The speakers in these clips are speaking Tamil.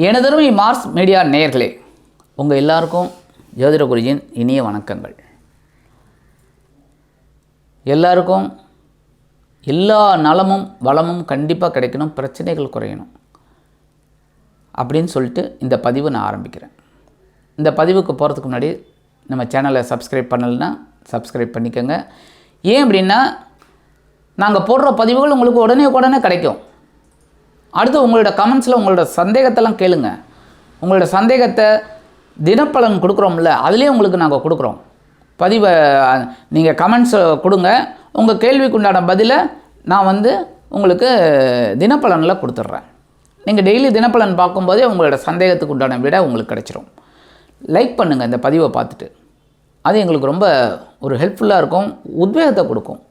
எனதருமை மார்ஸ் மீடியா நேயர்களே, உங்கள் எல்லாருக்கும் ஜோதிட குருஜியின் இனிய வணக்கங்கள். எல்லாருக்கும் எல்லா நலமும் வளமும் கண்டிப்பாக கிடைக்கணும், பிரச்சனைகள் குறையணும் அப்படின்னு சொல்லிட்டு இந்த பதிவு நான் ஆரம்பிக்கிறேன். இந்த பதிவுக்கு போகிறதுக்கு முன்னாடி நம்ம சேனலை சப்ஸ்கிரைப் பண்ணலைன்னா சப்ஸ்கிரைப் பண்ணிக்கோங்க. ஏன் அப்படின்னா நாங்கள் போடுற பதிவுகள் உங்களுக்கு உடனே கிடைக்கும். அடுத்து உங்களோட கமெண்ட்ஸில் உங்களோட சந்தேகத்தெல்லாம் கேளுங்க. உங்களோட சந்தேகத்தை தினப்பலன் கொடுக்குறோம்ல, அதுலேயே உங்களுக்கு நாங்கள் கொடுக்குறோம். பதிவை நீங்கள் கமெண்ட்ஸ் கொடுங்க, உங்கள் கேள்விக்குண்டான பதிலை நான் உங்களுக்கு தினப்பலனில் கொடுத்துட்றேன். நீங்கள் டெய்லி தினப்பலன் பார்க்கும்போதே உங்களோட சந்தேகத்துக்கு உண்டான விட உங்களுக்கு கிடச்சிரும். லைக் பண்ணுங்கள் இந்த பதிவை பார்த்துட்டு, அது எங்களுக்கு ரொம்ப ஒரு ஹெல்ப்ஃபுல்லாக இருக்கும், உத்வேகத்தை கொடுக்கும்.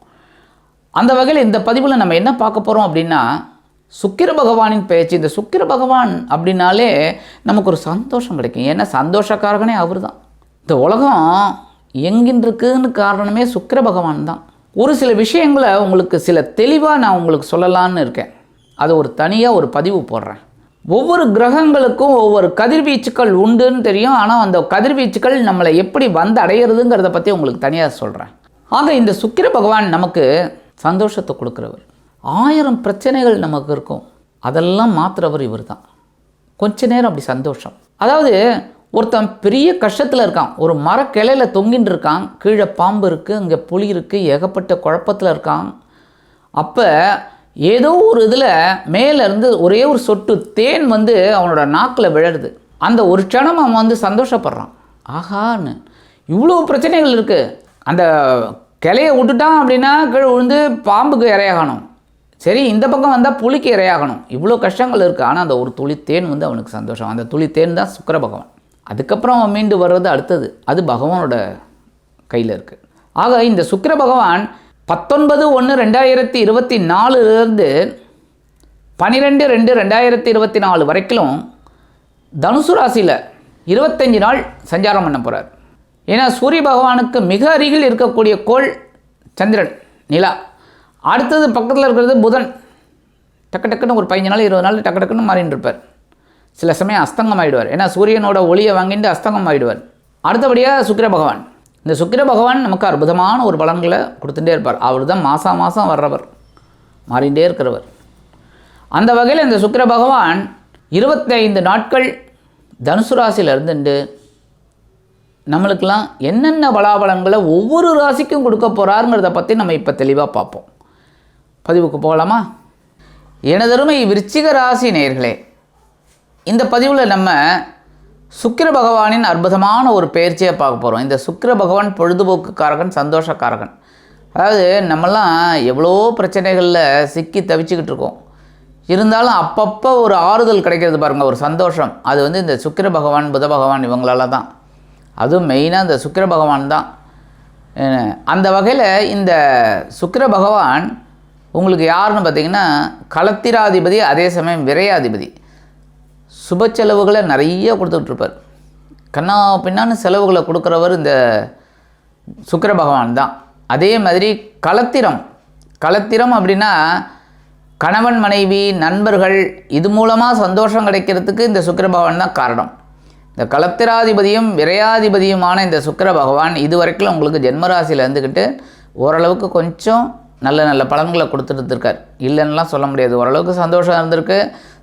அந்த வகையில் இந்த பதிவில் நம்ம என்ன பார்க்க போகிறோம் அப்படின்னா, சுக்கிர பகவானின் பேச்சு. இந்த சுக்கிர பகவான் அப்படின்னாலே நமக்கு ஒரு சந்தோஷம் கிடைக்கும். ஏன்னா சந்தோஷக்காரகனே அவர் தான். இந்த உலகம் எங்கின்றிருக்குன்னு காரணமே சுக்கிர பகவான் தான். ஒரு சில விஷயங்களை உங்களுக்கு சில தெளிவாக நான் உங்களுக்கு சொல்லலான்னு இருக்கேன். அது ஒரு தனியாக ஒரு பதிவு போடுறேன். ஒவ்வொரு கிரகங்களுக்கும் ஒவ்வொரு கதிர்வீச்சுக்கள் உண்டுன்னு தெரியும். ஆனால் அந்த கதிர்வீச்சுக்கள் நம்மளை எப்படி வந்து அடையிறதுங்கிறத பற்றி உங்களுக்கு தனியாக சொல்கிறேன். ஆக இந்த சுக்கிர பகவான் நமக்கு சந்தோஷத்தை கொடுக்குறவர். 1000 பிரச்சனைகள் நமக்கு இருக்கும், அதெல்லாம் மாற்றுறவர் இவர் தான். கொஞ்ச நேரம் அப்படி சந்தோஷம். அதாவது ஒருத்தன் பெரிய கஷ்டத்தில் இருக்கான், ஒரு மரக்கிளையில் தொங்கின்னு இருக்கான், கீழே பாம்பு இருக்குது, அங்கே புலி இருக்குது, ஏகப்பட்ட குழப்பத்தில் இருக்கான். அப்போ ஏதோ ஒரு இதில் மேலேருந்து ஒரே ஒரு சொட்டு தேன் அவனோட நாக்கில் விழருது. அந்த ஒரு க்ஷணம் அவன் சந்தோஷப்படுறான். ஆகான்னு இவ்வளோ பிரச்சனைகள் இருக்குது. அந்த கிளையை விட்டுட்டான் அப்படின்னா கீழே விழுந்து பாம்புக்கு இரையாகணும், சரி இந்த பக்கம் வந்தால் புலிக்கு இரையாகணும், இவ்வளோ கஷ்டங்கள் இருக்குது. ஆனால் அந்த ஒரு துளி தேன் அவனுக்கு சந்தோஷம். அந்த துளி தேன் தான் சுக்கிர பகவான். அதுக்கப்புறம் அவன் மீண்டு வர்றது அடுத்தது, அது பகவானோட கையில் இருக்குது. ஆக இந்த சுக்கிர பகவான் 19/1/2024 12/2/2024 வரைக்கும் தனுசு ராசியில் 25 நாள் சஞ்சாரம் பண்ண போகிறார். ஏன்னா சூரிய பகவானுக்கு மிக அருகில் இருக்கக்கூடிய கோள் சந்திரன், நிலா. அடுத்தது பக்கத்தில் இருக்கிறது புதன். டக்குன்னு ஒரு 15 நாள் 20 நாள் டக்குன்னு மாறின்னு இருப்பார். சில சமயம் அஸ்தங்கம் ஆகிடுவார். ஏன்னா சூரியனோட ஒளியை வாங்கிட்டு அஸ்தங்கம் ஆகிடுவார். அடுத்தபடியாக சுக்கிர பகவான். இந்த சுக்கிர பகவான் நமக்கு அற்புதமான ஒரு பலன்களை கொடுத்துட்டே இருப்பார். அவர் தான் மாதம் வர்றவர், மாறிகிட்டே இருக்கிறவர். அந்த வகையில் இந்த சுக்கிர பகவான் 25 நாட்கள் தனுசு ராசியில் இருந்துட்டு நம்மளுக்கெல்லாம் என்னென்ன பலாபலன்களை ஒவ்வொரு ராசிக்கும் கொடுக்க போகிறாருங்கிறத பற்றி நம்ம இப்போ தெளிவாக பார்ப்போம். பதிவுக்கு போகலாமா? எனதருமை விருச்சிக ராசி நேயர்களே, இந்த பதிவில் நம்ம சுக்கிர பகவானின் அற்புதமான ஒரு பயிற்சியை பார்க்க போகிறோம். இந்த சுக்கிர பகவான் பொழுதுபோக்குக்காரகன், சந்தோஷக்காரகன். அதாவது நம்மெல்லாம் எவ்வளோ பிரச்சனைகளில் சிக்கி தவிச்சுக்கிட்டு இருக்கோம். இருந்தாலும் அப்பப்போ ஒரு ஆறுதல் கிடைக்கிறது பாருங்கள், ஒரு சந்தோஷம். அது இந்த சுக்கிர பகவான், புத பகவான் இவங்களால தான். அதுவும் மெயினாக இந்த சுக்கிர பகவான் தான். அந்த வகையில் இந்த சுக்கிர பகவான் உங்களுக்கு யாருன்னு பார்த்தீங்கன்னா களத்திராதிபதி, அதே சமயம் விரையாதிபதி. சுப செலவுகளை நிறைய கொடுத்துட்ருப்பார். கண்ணா பின்னான்னு செலவுகளை கொடுக்குறவர் இந்த சுக்கிர பகவான் தான். அதே மாதிரி களத்திரம் அப்படின்னா கணவன் மனைவி நண்பர்கள் இது மூலமாக சந்தோஷம் கிடைக்கிறதுக்கு இந்த சுக்கிர பகவான் தான் காரணம். இந்த களத்திராதிபதியும் விரையாதிபதியுமான இந்த சுக்கிர பகவான் இதுவரைக்கும் உங்களுக்கு ஜென்மராசியில் இருந்துக்கிட்டு ஓரளவுக்கு கொஞ்சம் நல்ல பலன்களை கொடுத்துட்டு இருக்கார். இல்லைன்னுலாம் சொல்ல முடியாது, ஓரளவுக்கு சந்தோஷம் இருந்திருக்கு.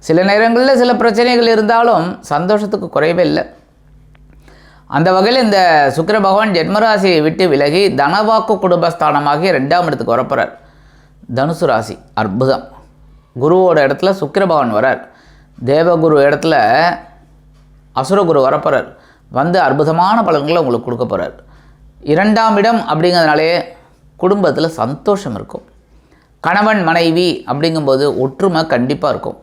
சில நேரங்களில் சில பிரச்சனைகள் இருந்தாலும் சந்தோஷத்துக்கு குறைவே இல்லை. அந்த வகையில் இந்த சுக்கிர பகவான் ஜென்மராசியை விட்டு விலகி தனவாக்கு குடும்பஸ்தானமாகி 2ஆம் இடத்துக்கு வரப்போகிறார். தனுசு ராசி அற்புதம். குருவோட இடத்துல சுக்கிர பகவான் வரார். தேவகுரு இடத்துல அசுரகுரு வரப்போகிறார். அற்புதமான பலன்களை உங்களுக்கு கொடுக்க போகிறார். 2ஆம் இடம் அப்படிங்கிறதுனாலே குடும்பத்தில் சந்தோஷம் இருக்கும். கணவன் மனைவி அப்படிங்கும்போது ஒற்றுமை கண்டிப்பாக இருக்கும்.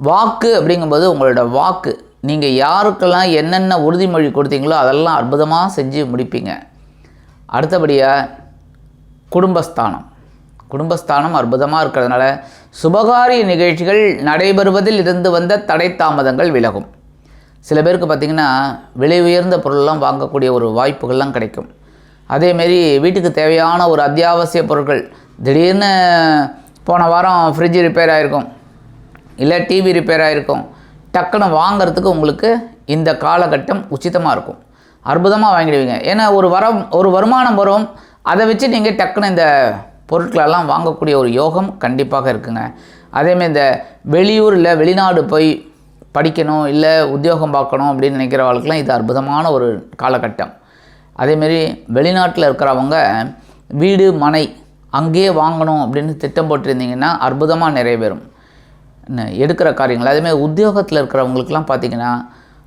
வாக்கு அப்படிங்கும்போது உங்களோட வாக்கு, நீங்கள் யாருக்கெல்லாம் என்னென்ன உறுதிமொழி கொடுத்தீங்களோ அதெல்லாம் அற்புதமாக செஞ்சு முடிப்பீங்க. அடுத்தபடியாக குடும்பஸ்தானம் அற்புதமாக இருக்கிறதுனால சுபகாரிய நிகழ்ச்சிகள் நடைபெறுவதில் இருந்து வந்த தடை தாமதங்கள் விலகும். சில பேருக்கு பார்த்திங்கன்னா விலை உயர்ந்த பொருள்லாம் வாங்கக்கூடிய ஒரு வாய்ப்புகள்லாம் கிடைக்கும். அதேமாரி வீட்டுக்கு தேவையான ஒரு அத்தியாவசிய பொருட்கள் திடீர்னு போன வாரம் ஃப்ரிட்ஜ் ரிப்பேர் ஆகிருக்கும், இல்லை டிவி ரிப்பேர் ஆகிருக்கும், டக்குன்னு வாங்கிறதுக்கு உங்களுக்கு இந்த காலகட்டம் உச்சிதமாக இருக்கும். அற்புதமாக வாங்கிடுவீங்க. ஏன்னா ஒரு வருமானம் வரும், அதை வச்சு நீங்கள் டக்குன்னு இந்த பொருட்களெல்லாம் வாங்கக்கூடிய ஒரு யோகம் கண்டிப்பாக இருக்குங்க. அதேமாதிரி இந்த வெளியூர் இல்லை வெளிநாடு போய் படிக்கணும் இல்லை உத்தியோகம் பார்க்கணும் அப்படின்னு நினைக்கிறவங்களுக்குலாம் இது அற்புதமான ஒரு காலகட்டம். அதேமாரி வெளிநாட்டில் இருக்கிறவங்க வீடு மனை அங்கேயே வாங்கணும் அப்படின்னு திட்டம் போட்டிருந்தீங்கன்னா அற்புதமாக நிறைவேறும் எடுக்கிற காரியங்கள். அதேமாதிரி உத்தியோகத்தில் இருக்கிறவங்களுக்கெல்லாம் பார்த்திங்கன்னா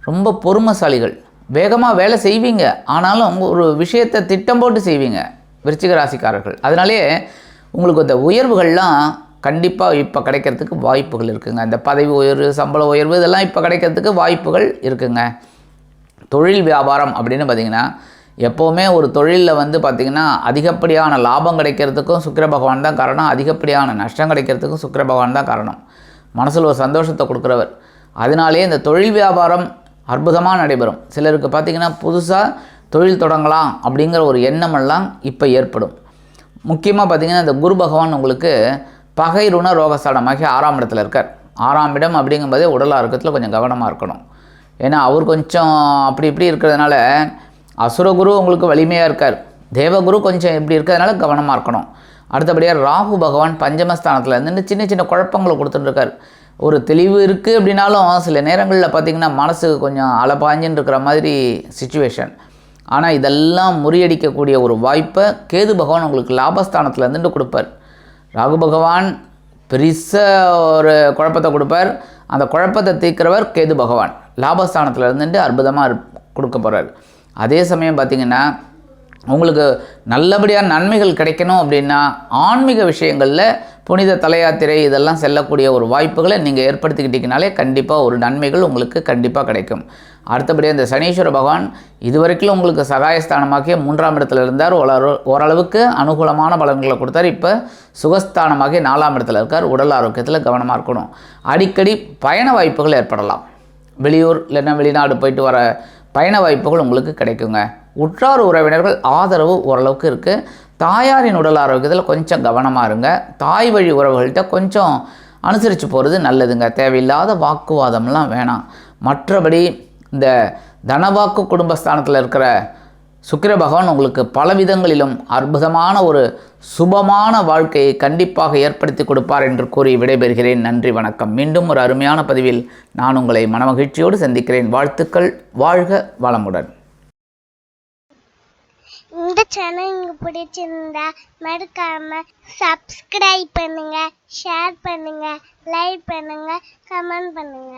ரொம்ப பொறுமைசாலிகள், வேகமாக வேலை செய்வீங்க, ஆனாலும் ஒரு விஷயத்தை திட்டம் போட்டு செய்வீங்க விருச்சிக ராசிக்காரர்கள். அதனாலே உங்களுக்கு இந்த உயர்வுகள்லாம் கண்டிப்பாக இப்போ கிடைக்கிறதுக்கு வாய்ப்புகள் இருக்குங்க. இந்த பதவி உயர்வு, சம்பள உயர்வு இதெல்லாம் இப்போ கிடைக்கிறதுக்கு வாய்ப்புகள் இருக்குங்க. தொழில் வியாபாரம் அப்படின்னு பார்த்திங்கன்னா எப்போவுமே ஒரு தொழிலில் வந்து பார்த்திங்கன்னா அதிகப்படியான லாபம் கிடைக்கிறதுக்கும் சுக்கிர பகவான் தான் காரணம், அதிகப்படியான நஷ்டம் கிடைக்கிறதுக்கும் சுக்கிர பகவான் தான் காரணம். மனசில் ஒரு சந்தோஷத்தை கொடுக்குறவர். அதனாலே இந்த தொழில் வியாபாரம் அற்புதமாக நடைபெறும். சிலருக்கு பார்த்திங்கன்னா புதுசாக தொழில் தொடங்கலாம் அப்படிங்கிற ஒரு எண்ணமெல்லாம் இப்போ ஏற்படும். முக்கியமாக பார்த்திங்கன்னா இந்த குரு பகவான் உங்களுக்கு பகை ருண ரோகஸ்தானமாகி 6ஆம் இடத்துல இருக்கார். 6ஆம் இடம் அப்படிங்கும்போதே உடல் ஆரோக்கியத்தில் கொஞ்சம் கவனமாக இருக்கணும். ஏன்னா அவர் கொஞ்சம் அப்படி இப்படி இருக்கிறதுனால அசுரகுரு உங்களுக்கு வலிமையாக இருக்கார், தேவகுரு கொஞ்சம் இப்படி இருக்கிறதுனால கவனமாக இருக்கணும். அடுத்தபடியாக ராகு பகவான் பஞ்சமஸ்தானத்தில் இருந்து சின்ன சின்ன குழப்பங்களை கொடுத்துட்டுருக்கார். ஒரு தெளிவு இருக்குது அப்படின்னாலும் சில நேரங்களில் பார்த்திங்கன்னா மனசு கொஞ்சம் அலப்பாஞ்சின்னு இருக்கிற மாதிரி சிச்சுவேஷன். ஆனால் இதெல்லாம் முறியடிக்கக்கூடிய ஒரு வாய்ப்பை கேது பகவான் உங்களுக்கு லாபஸ்தானத்தில் இருந்துட்டு கொடுப்பார். ராகு பகவான் பெருசாக ஒரு குழப்பத்தை கொடுப்பார், அந்த குழப்பத்தை தீர்க்கிறவர் கேது பகவான் லாபஸ்தானத்தில் இருந்துட்டு அற்புதமாக கொடுக்க போகிறார். அதே சமயம் பார்த்திங்கன்னா உங்களுக்கு நல்லபடியான நன்மைகள் கிடைக்கணும் அப்படின்னா ஆன்மீக விஷயங்களில் புனித தலையாத்திரை இதெல்லாம் செல்லக்கூடிய ஒரு வாய்ப்புகளை நீங்கள் ஏற்படுத்திக்கிட்டீங்கனாலே கண்டிப்பாக ஒரு நன்மைகள் உங்களுக்கு கண்டிப்பாக கிடைக்கும். அடுத்தபடியாக இந்த சனீஸ்வர பகவான் இதுவரைக்கும் உங்களுக்கு சகாயஸ்தானமாகிய 3ஆம் இடத்துல இருந்தார், ஓரளவுக்கு அனுகூலமான பலன்களை கொடுத்தார். இப்போ சுகஸ்தானமாகிய 4ஆம் இடத்துல இருக்கார். உடல் ஆரோக்கியத்தில் கவனமாக இருக்கணும். அடிக்கடி பயண வாய்ப்புகள் ஏற்படலாம். வெளியூர் இல்லைன்னா வெளிநாடு போயிட்டு வர பயண வாய்ப்புகள் உங்களுக்கு கிடைக்குங்க. உற்றார் உறவினர்கள் ஆதரவு ஓரளவுக்கு இருக்குது. தாயாரின் உடல் ஆரோக்கியத்தில் கொஞ்சம் கவனமாக இருங்க. தாய் வழி உறவுகள்கிட்ட கொஞ்சம் அனுசரித்து போகிறது நல்லதுங்க. தேவையில்லாத வாக்குவாதம்லாம் வேணாம். மற்றபடி இந்த தனவாக்கு குடும்பஸ்தானத்தில் இருக்கிற சுக்கிர பகவான் உங்களுக்கு பல விதங்களிலும் அற்புதமான ஒரு சுபமான வாழ்க்கையை கண்டிப்பாக ஏற்படுத்தி கொடுப்பார் என்று கூறி விடைபெறுகிறேன். நன்றி, வணக்கம். மீண்டும் ஒரு அருமையான பதிவில் நான் உங்களை மனமகிழ்ச்சியோடு சந்திக்கிறேன். வாழ்த்துக்கள். வாழ்க வளமுடன். இந்த சேனல் உங்களுக்கு பிடிச்சிருந்தா மறக்காம சப்ஸ்கிரைப் பண்ணுங்க, ஷேர் பண்ணுங்க, லைக் பண்ணுங்க, கமெண்ட் பண்ணுங்க.